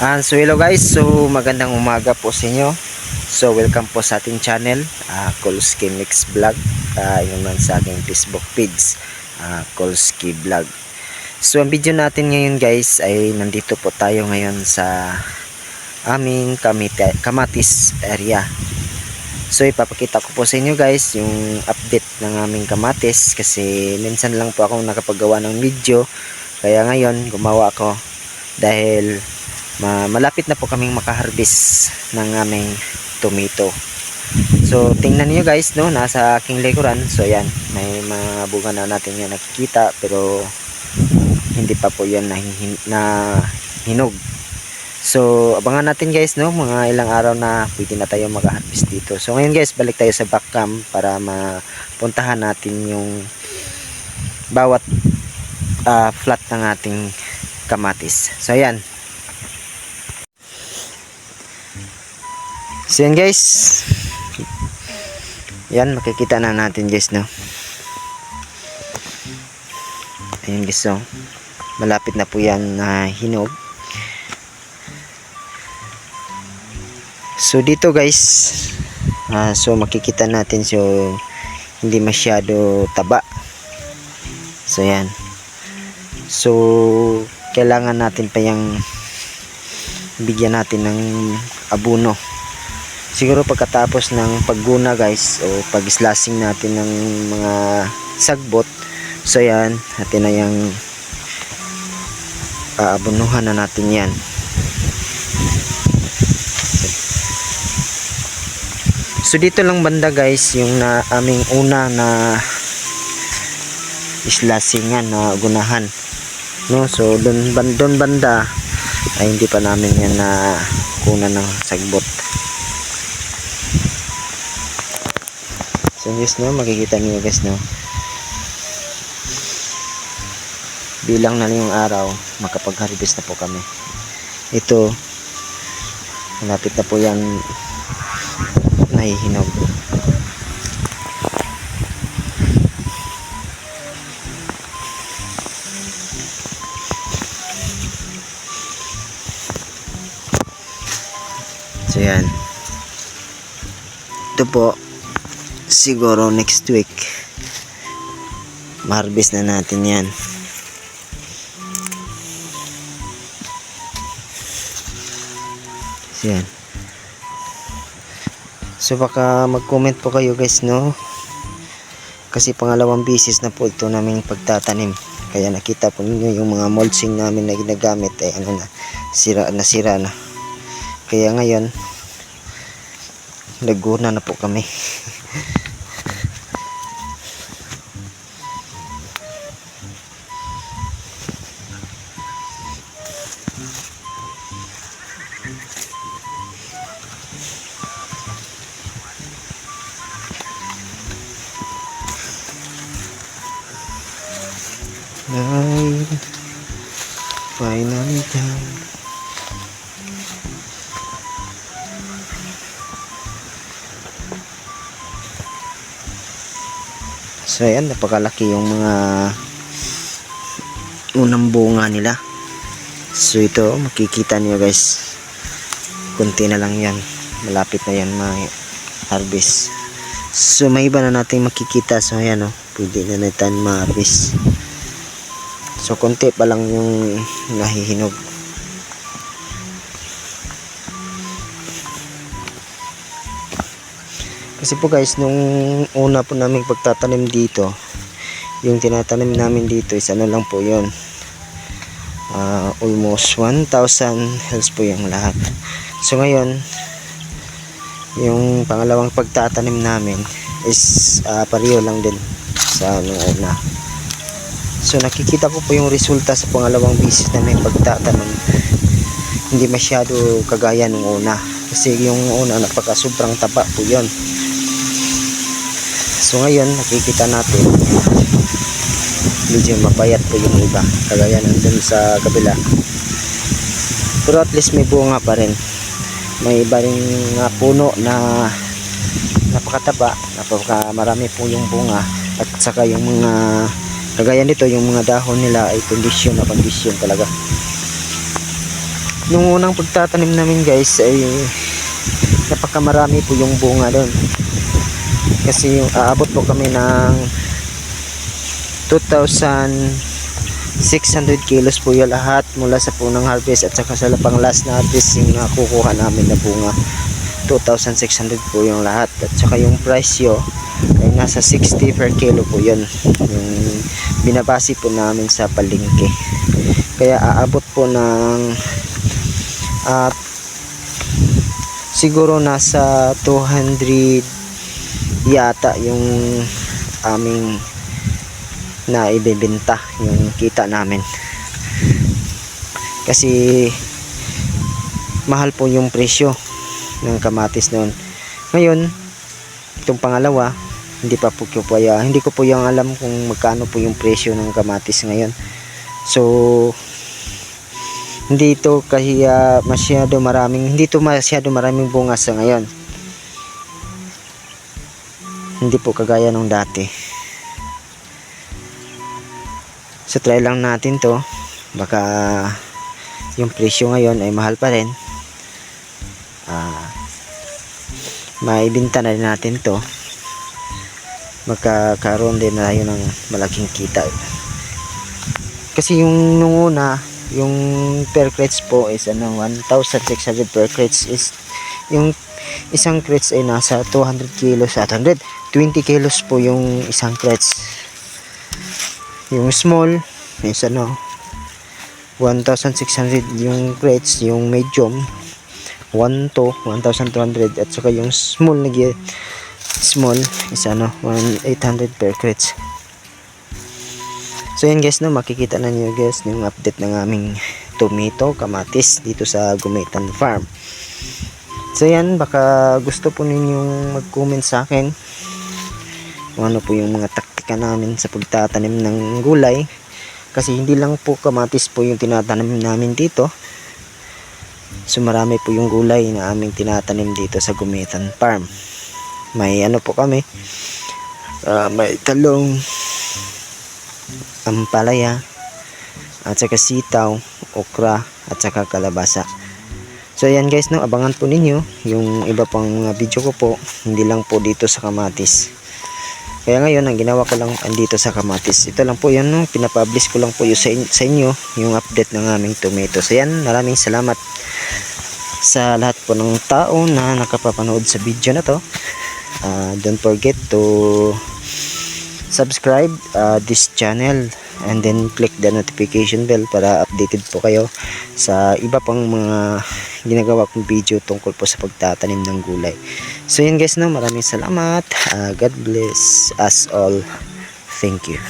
So hello guys, so magandang umaga po sa inyo. So welcome po sa ating channel, Kolski Mix Vlog. Yun man sa aking Facebook page, Kolski Vlog. So ang video natin ngayon guys ay nandito po tayo ngayon sa aming Kamatis area. So ipapakita ko po sa inyo guys yung update ng aming kamatis kasi minsan lang po ako nakapagawa ng video. Kaya ngayon gumawa ako dahil malapit na po kaming makaharvest ng aming tomato. So tingnan niyo guys, no, nasa aking likuran. So yan, may mga bunga na natin yan nakikita pero hindi pa po yan na hinog. So abangan natin guys, no, mga ilang araw na pwede na tayo makaharvest dito. So ngayon guys, balik tayo sa back cam para mapuntahan natin yung bawat flat ng ating kamatis. So yan. So yan guys, yan makikita na natin guys, no. Ayun guys, so malapit na po yan na hinog. So dito guys, so makikita natin, so hindi masyado taba. So yan, so kailangan natin pa yung bigyan natin ng abono. Siguro pagkatapos ng pagguna guys o pag-slashing natin ng mga sagbot, so yan, natin na yung aabunuhan na natin yan. So dito lang banda guys yung aming una na slashingan na gunahan, no. So doon banda ay hindi pa namin yan na kunan ng sagbot. So guys, no, makikita niyo guys, no, bilang na lang yung araw makapag-harvest na po kami. Ito malapit na po yan nahihinog. So yan, ito po siguro next week ma-harvest na natin yan. So yan, so baka mag-comment po kayo guys, no, kasi pangalawang bisis na po ito naming pagtatanim. Kaya nakita po ninyo yung mga mulching namin na ginagamit ay sira na. Kaya ngayon naguna na po kami. Ay, finally done. So ayan, napakalaki yung mga unang bunga nila. So ito makikita niyo guys, kunti na lang yan, malapit na yan ma-harvest. So may iba na natin makikita. So ayan, oh, pwede na natin ma-harvest. So konti pa lang yung nahihinog. Kasi po guys, nung una po namin pagtatanim dito, yung tinatanim namin dito is ano lang po yun, almost 1,000 heads po yung lahat. So ngayon yung pangalawang pagtatanim namin is pareho lang din sa una. So nakikita ko po yung resulta sa pangalawang bisis na may pagtatanim. Hindi masyado kagaya nung una, kasi yung una napaka sobrang taba po yun. So ngayon nakikita natin medyo mapayat po yung iba, kagaya nandun sa kabila. Pero at least may bunga pa rin. May iba rin puno na napakataba, marami po yung bunga, at saka yung mga kagaya nito, yung mga dahon nila ay kondisyon talaga. nung unang pagtatanim namin guys ay napakamarami po yung bunga doon. Kasi yung aabot po kami ng 2,600 kilos po yung lahat mula sa punang harvest at saka sa pang last na harvest yung nakukuha namin na bunga. 2,600 po yung lahat at saka yung presyo ay nasa 60 per kilo po yun yung binabase po namin sa palengke. Kaya aabot po ng siguro nasa 200 yata yung aming na ibebenta yung kita namin, kasi mahal po yung presyo ng kamatis noon. Ngayon itong pangalawa hindi ko po yung alam kung magkano po yung presyo ng kamatis ngayon. So hindi ito masyado maraming bunga sa ngayon. Hindi po kagaya nung dati. So try lang natin to, baka yung presyo ngayon ay mahal pa rin. Maibenta na rin natin to, magkakaroon din na yun ng malaking kita. Kasi yung nung una yung per crates po is 1,600 per crates, is yung isang crates ay nasa 200 kilos at 120 kilos po yung isang crates. Yung small is 1,600 yung crates, yung medium 1 to 1,200 at saka yung small is 1,800 per crates. So yan guys, makikita na niyo guys yung update ng aming tomato, kamatis dito sa Gumitan Farm. So yan, baka gusto po ninyong mag-comment sa akin kung ano po yung mga taktika namin sa pagtatanim ng gulay, kasi hindi lang po kamatis po yung tinatanim namin dito. So marami po yung gulay na aming tinatanim dito sa Gumitan Farm. May po kami, may talong, ampalaya at saka sitaw, okra at saka kalabasa. So ayan guys, abangan po ninyo yung iba pang mga video ko po, hindi lang po dito sa kamatis. Kaya ngayon ang ginawa ko lang andito sa kamatis. Ito lang po yan, pinapublish ko lang po yung sa inyo yung update ng aming tomato. So ayan, maraming salamat sa lahat po ng tao na nakapapanood sa video na to. Don't forget to subscribe this channel and then click the notification bell para updated po kayo sa iba pang mga ginagawa kong video tungkol po sa pagtatanim ng gulay. So yun guys, maraming salamat. God bless us all. Thank you.